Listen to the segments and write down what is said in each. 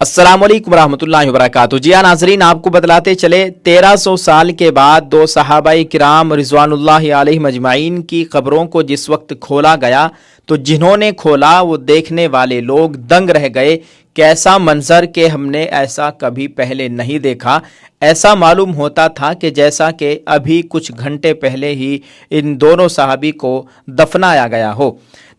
السلام علیکم ورحمۃ اللہ وبرکاتہ۔ جی ہاں ناظرین، آپ کو بتلاتے چلے 1300 سال کے بعد دو صحابہ کرام رضوان اللہ علیہ مجمعین کی قبروں کو جس وقت کھولا گیا تو جنہوں نے کھولا وہ دیکھنے والے لوگ دنگ رہ گئے۔ کیسا منظر کہ ہم نے ایسا کبھی پہلے نہیں دیکھا۔ ایسا معلوم ہوتا تھا کہ جیسا کہ ابھی کچھ گھنٹے پہلے ہی ان دونوں صحابی کو دفنایا گیا ہو۔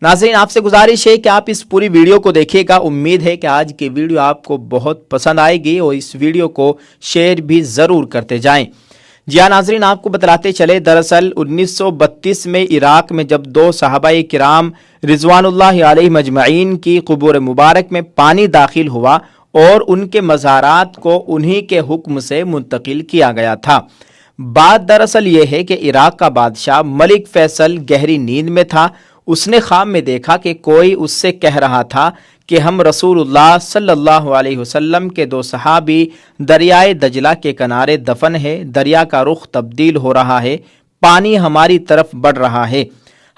ناظرین، آپ سے گزارش ہے کہ آپ اس پوری ویڈیو کو دیکھیے گا۔ امید ہے کہ آج کی ویڈیو آپ کو بہت پسند آئے گی اور اس ویڈیو کو شیئر بھی ضرور کرتے جائیں۔ جی ہاں ناظرین، آپ کو بتلاتے چلے، دراصل 1932 میں عراق میں جب دو صحابہ کرام رضوان اللہ علیہ مجمعین کی قبور مبارک میں پانی داخل ہوا اور ان کے مزارات کو انہی کے حکم سے منتقل کیا گیا تھا۔ بات دراصل یہ ہے کہ عراق کا بادشاہ ملک فیصل گہری نیند میں تھا۔ اس نے خواب میں دیکھا کہ کوئی اس سے کہہ رہا تھا کہ ہم رسول اللہ صلی اللہ علیہ وسلم کے دو صحابی دریائے دجلہ کے کنارے دفن ہے، دریا کا رخ تبدیل ہو رہا ہے، پانی ہماری طرف بڑھ رہا ہے۔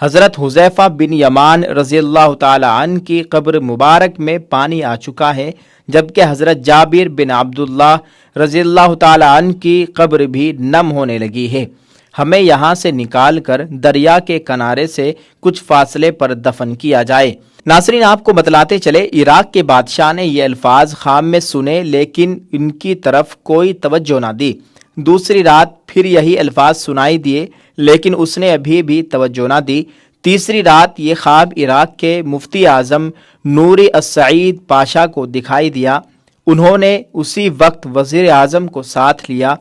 حضرت حذیفہ بن یمان رضی اللہ تعالی عنہ کی قبر مبارک میں پانی آ چکا ہے، جبکہ حضرت جابر بن عبداللہ رضی اللہ تعالی عنہ کی قبر بھی نم ہونے لگی ہے۔ ہمیں یہاں سے نکال کر دریا کے کنارے سے کچھ فاصلے پر دفن کیا جائے۔ ناظرین، آپ کو بتلاتے چلے، عراق کے بادشاہ نے یہ الفاظ خواب میں سنے لیکن ان کی طرف کوئی توجہ نہ دی۔ دوسری رات پھر یہی الفاظ سنائی دیے لیکن اس نے ابھی بھی توجہ نہ دی۔ تیسری رات یہ خواب عراق کے مفتی اعظم نوری السعید پاشا کو دکھائی دیا۔ انہوں نے اسی وقت وزیر اعظم کو ساتھ لیا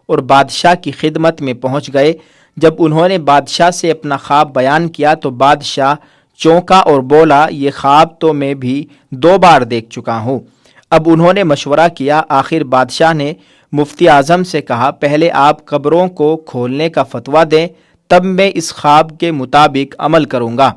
اور بادشاہ کی خدمت میں پہنچ گئے۔ جب انہوں نے بادشاہ سے اپنا خواب بیان کیا تو بادشاہ چونکا اور بولا، یہ خواب تو میں بھی 2 بار دیکھ چکا ہوں۔ اب انہوں نے مشورہ کیا۔ آخر بادشاہ نے مفتی اعظم سے کہا، پہلے آپ قبروں کو کھولنے کا فتویٰ دیں، تب میں اس خواب کے مطابق عمل کروں گا۔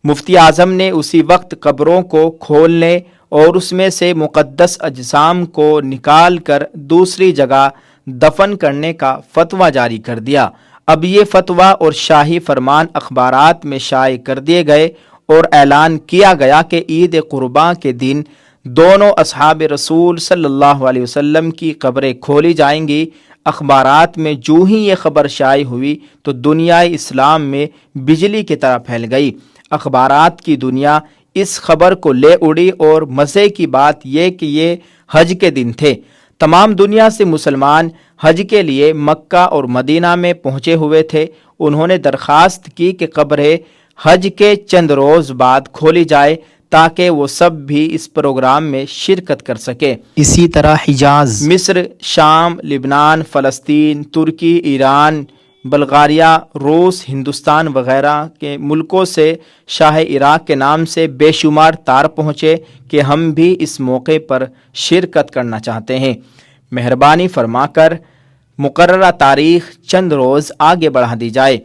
مفتی اعظم نے اسی وقت قبروں کو کھولنے اور اس میں سے مقدس اجسام کو نکال کر دوسری جگہ دفن کرنے کا فتویٰ جاری کر دیا۔ اب یہ فتویٰ اور شاہی فرمان اخبارات میں شائع کر دیے گئے اور اعلان کیا گیا کہ عید قرباں کے دن دونوں اصحاب رسول صلی اللہ علیہ وسلم کی قبریں کھولی جائیں گی۔ اخبارات میں جو ہی یہ خبر شائع ہوئی تو دنیا اسلام میں بجلی کی طرح پھیل گئی۔ اخبارات کی دنیا اس خبر کو لے اڑی اور مزے کی بات یہ کہ یہ حج کے دن تھے۔ تمام دنیا سے مسلمان حج کے لیے مکہ اور مدینہ میں پہنچے ہوئے تھے۔ انہوں نے درخواست کی کہ قبریں حج کے چند روز بعد کھولی جائے تاکہ وہ سب بھی اس پروگرام میں شرکت کر سکے۔ اسی طرح حجاز، مصر، شام، لبنان، فلسطین، ترکی، ایران، بلغاریہ، روس، ہندوستان وغیرہ کے ملکوں سے شاہ عراق کے نام سے بے شمار تار پہنچے کہ ہم بھی اس موقع پر شرکت کرنا چاہتے ہیں۔ مہربانی فرما کر مقررہ تاریخ چند روز آگے بڑھا دی جائے۔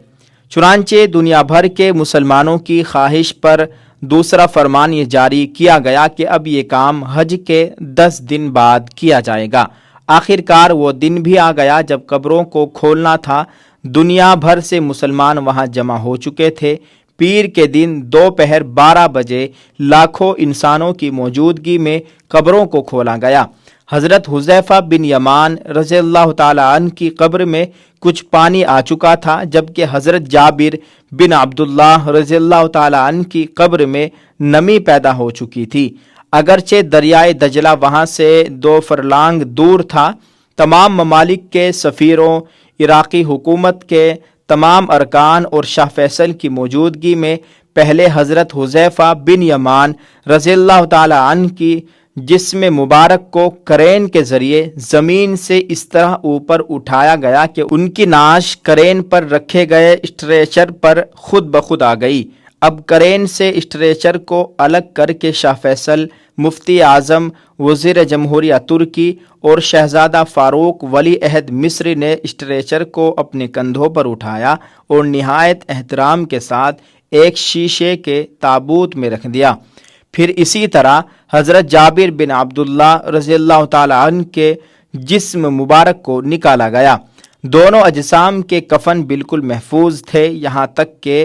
چنانچہ دنیا بھر کے مسلمانوں کی خواہش پر دوسرا فرمان یہ جاری کیا گیا کہ اب یہ کام حج کے 10 دن بعد کیا جائے گا۔ آخر کار وہ دن بھی آ گیا جب قبروں کو کھولنا تھا۔ دنیا بھر سے مسلمان وہاں جمع ہو چکے تھے۔ پیر کے دن دوپہر 12 بجے لاکھوں انسانوں کی موجودگی میں قبروں کو کھولا گیا۔ حضرت حذیفہ بن یمان رضی اللہ تعالی عنہ کی قبر میں کچھ پانی آ چکا تھا، جبکہ حضرت جابر بن عبداللہ رضی اللہ تعالی عنہ کی قبر میں نمی پیدا ہو چکی تھی۔ اگرچہ دریائے دجلہ وہاں سے 2 فرلانگ دور تھا۔ تمام ممالک کے سفیروں، عراقی حکومت کے تمام ارکان اور شاہ فیصل کی موجودگی میں پہلے حضرت حذیفہ بن یمان رضی اللہ تعالی عنہ کی جسم مبارک کو کرین کے ذریعے زمین سے اس طرح اوپر اٹھایا گیا کہ ان کی نعش کرین پر رکھے گئے اسٹریچر پر خود بخود آ گئی۔ اب کرین سے اسٹریچر کو الگ کر کے شاہ فیصل، مفتی اعظم، وزیر جمہوریہ ترکی اور شہزادہ فاروق ولی عہد مصری نے اسٹریچر کو اپنے کندھوں پر اٹھایا اور نہایت احترام کے ساتھ ایک شیشے کے تابوت میں رکھ دیا۔ پھر اسی طرح حضرت جابر بن عبداللہ رضی اللہ تعالی عنہ کے جسم مبارک کو نکالا گیا۔ دونوں اجسام کے کفن بالکل محفوظ تھے، یہاں تک کہ